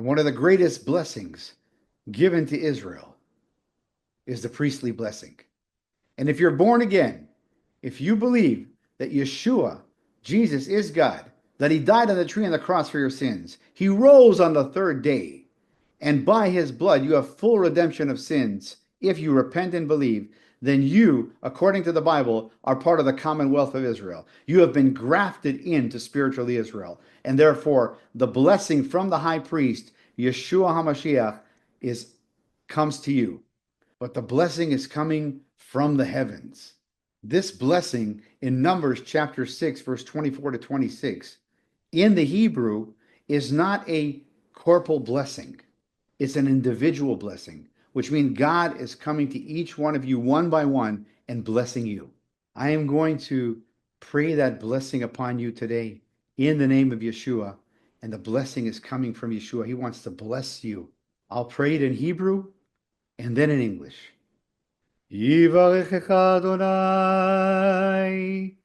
one of the greatest blessings given to Israel is the priestly blessing. And if you're born again, if you believe that Yeshua, Jesus, is God, that he died on the tree and the cross for your sins, he rose on the third day, and by his blood you have full redemption of sins, if you repent and believe, then you, according to the Bible, are part of the commonwealth of Israel. You have been grafted into spiritual Israel. And therefore, the blessing from the high priest, Yeshua HaMashiach, comes to you. But the blessing is coming from the heavens. This blessing in Numbers chapter 6, verse 24 to 26, in the Hebrew, is not a corporal blessing. It's an individual blessing, which means God is coming to each one of you one by one and blessing you. I am going to pray that blessing upon you today in the name of Yeshua, and the blessing is coming from Yeshua. He wants to bless you. I'll pray it in Hebrew and then in English. Yivarechecha Adonai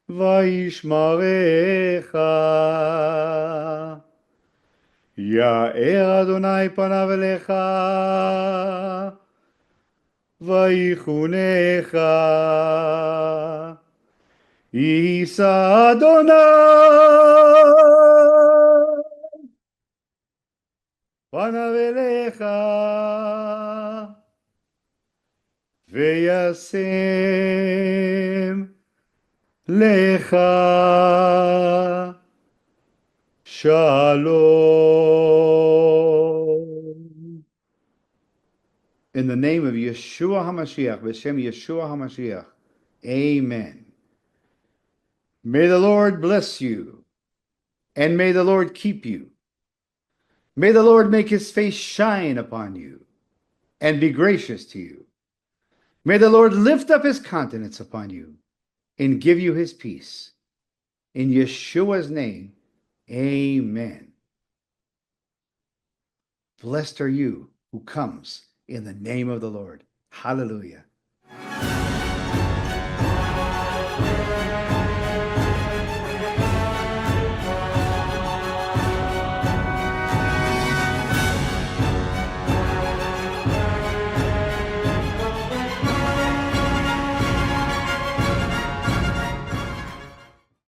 vayishmarecha. Ya'er Adonai panav elecha vayichunecha. Yisa Adonai panav elecha veyasem lecha shalom. In the name of Yeshua HaMashiach, B'Shem Yeshua HaMashiach, amen. May the Lord bless you, and may the Lord keep you. May the Lord make his face shine upon you, and be gracious to you. May the Lord lift up his countenance upon you, and give you his peace. In Yeshua's name, amen. Blessed are you who comes in the name of the Lord. Hallelujah.